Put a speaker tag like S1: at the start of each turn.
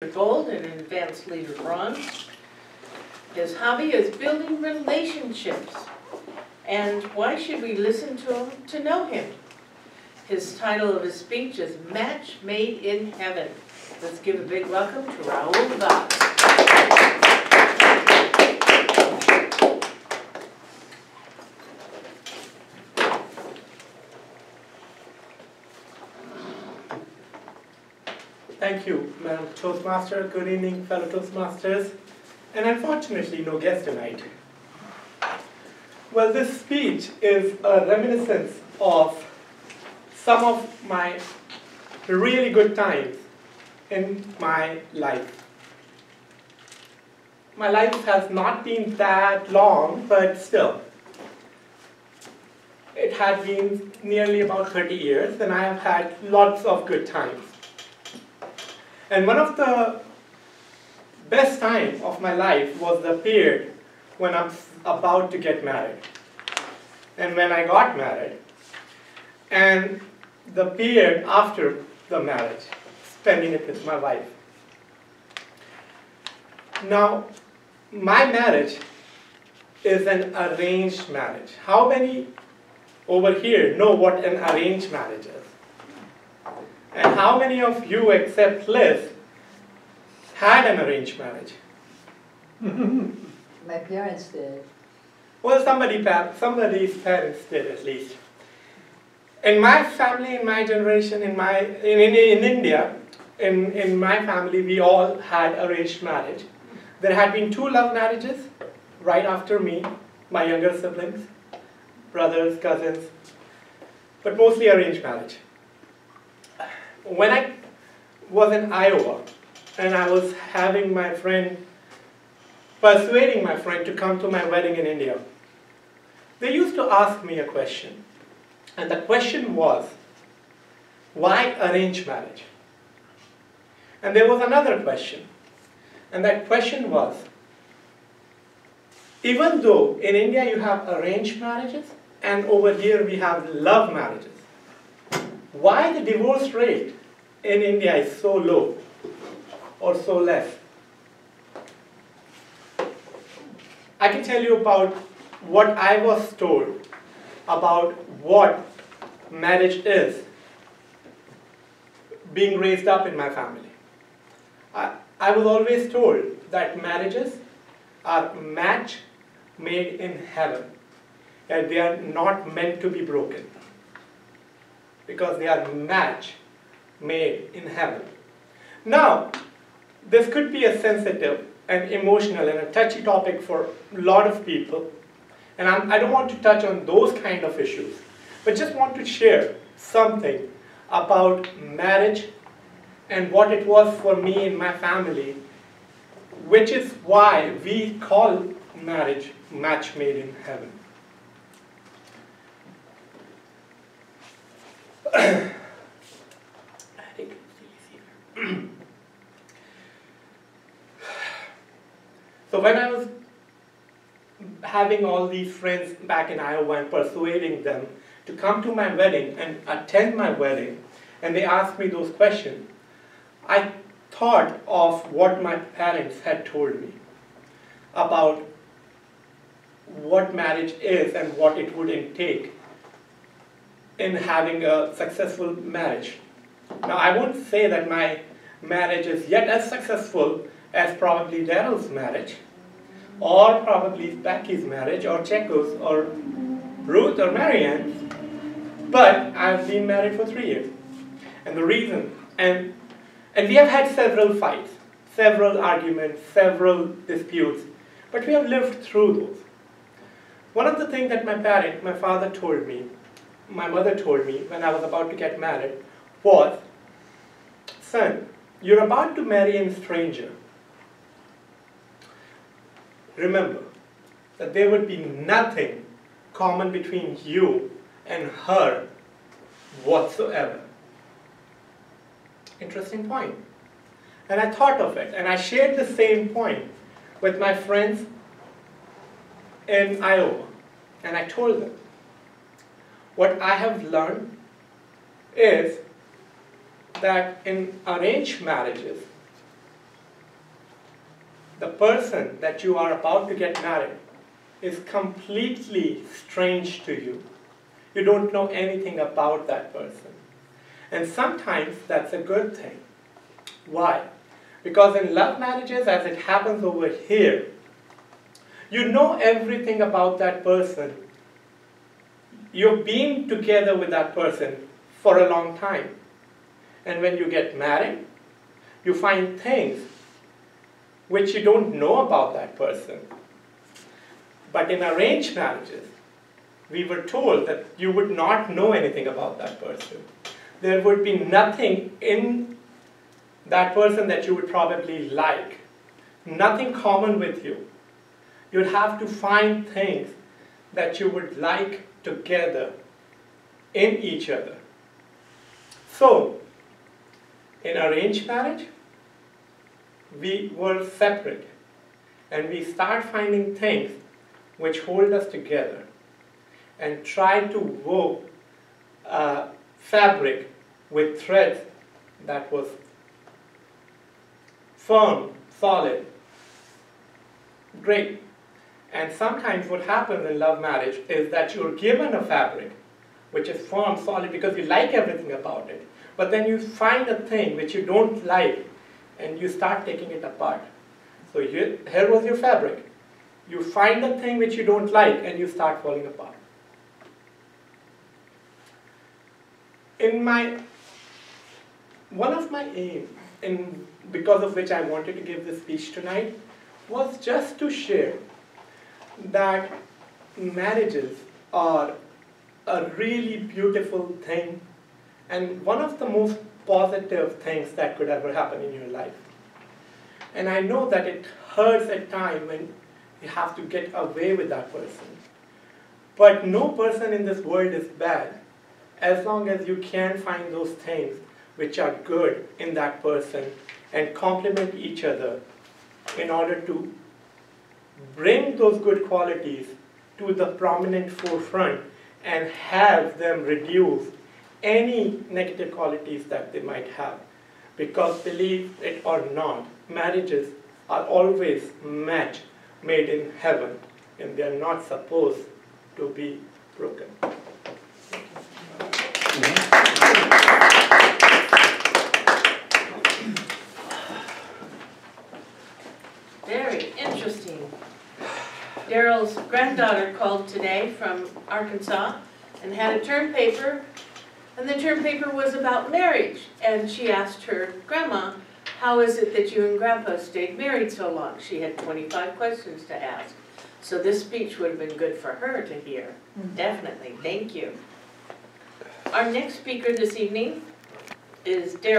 S1: Gold and advanced leader bronze. His hobby is building relationships. And why should we listen to him to know him? His title of his speech is Match Made in Heaven. Let's give a big welcome to Rahul Vats.
S2: Thank you, Madam Toastmaster. Good evening, fellow Toastmasters. And unfortunately, no guest tonight. Well, this speech is a reminiscence of some of my really good times in my life. My life has not been that long, but still. It had been nearly about 30 years, and I have had lots of good times. And one of the best times of my life was the period when I'm about to get married. And when I got married, and the period after the marriage, spending it with my wife. Now, my marriage is an arranged marriage. How many over here know what an arranged marriage is? And how many of you, except Liz, had an arranged marriage?
S3: My parents did.
S2: Well, somebody's parents did at least. In my family, in my generation, in India, in my family, we all had arranged marriage. There had been 2 love marriages right after me, my younger siblings, brothers, cousins, but mostly arranged marriage. When I was in Iowa, and I was persuading my friend to come to my wedding in India, they used to ask me a question. And the question was, why arrange marriage? And there was another question. And that question was, even though in India you have arranged marriages, and over here we have love marriages, why the divorce rate in India is so low or so less? I can tell you about what I was told about what marriage is being raised up in my family. I was always told that marriages are match made in heaven, and they are not meant to be broken, because they are match made in heaven. Now, this could be a sensitive and emotional and a touchy topic for a lot of people, and I don't want to touch on those kind of issues, but just want to share something about marriage and what it was for me and my family, which is why we call marriage match made in heaven. So when I was having all these friends back in Iowa and persuading them to come to my wedding and attend my wedding, and they asked me those questions, I thought of what my parents had told me about what marriage is and what it would intake in having a successful marriage. Now, I won't say that my marriage is yet as successful as probably Daryl's marriage, or probably Becky's marriage, or Checo's, or Ruth, or Marianne's, but I've been married for 3 years. And the reason, and we have had several fights, several arguments, several disputes, but we have lived through those. One of the things that my father told me, my mother told me when I was about to get married was, son, you're about to marry a stranger. Remember that there would be nothing common between you and her whatsoever. Interesting point. And I thought of it, and I shared the same point with my friends in Iowa. And I told them, what I have learned is that in arranged marriages, the person that you are about to get married is completely strange to you. You don't know anything about that person. And sometimes that's a good thing. Why? Because in love marriages, as it happens over here, you know everything about that person. You've been together with that person for a long time. And when you get married, you find things which you don't know about that person. But in arranged marriages, we were told that you would not know anything about that person. There would be nothing in that person that you would probably like. Nothing common with you. You'd have to find things that you would like together in each other. So, in arranged marriage, we were separate, and we start finding things which hold us together and try to wove a fabric with threads that was firm, solid, great. And sometimes what happens in love marriage is that you're given a fabric which is firm, solid, because you like everything about it. But then you find a thing which you don't like, and you start taking it apart. So here was your fabric. You find a thing which you don't like, and you start falling apart. One of my aims, because of which I wanted to give this speech tonight, was just to share that marriages are a really beautiful thing, and one of the most positive things that could ever happen in your life. And I know that it hurts at times when you have to get away with that person. But no person in this world is bad as long as you can find those things which are good in that person and complement each other in order to bring those good qualities to the prominent forefront and have them reduce any negative qualities that they might have. Because believe it or not, marriages are always match made in heaven, and they are not supposed to be broken.
S1: Very interesting. Daryl's granddaughter called today from Arkansas and had a term paper, and the term paper was about marriage. And she asked her grandma, how is it that you and grandpa stayed married so long? She had 25 questions to ask. So this speech would have been good for her to hear. Definitely. Thank you. Our next speaker this evening is Daryl.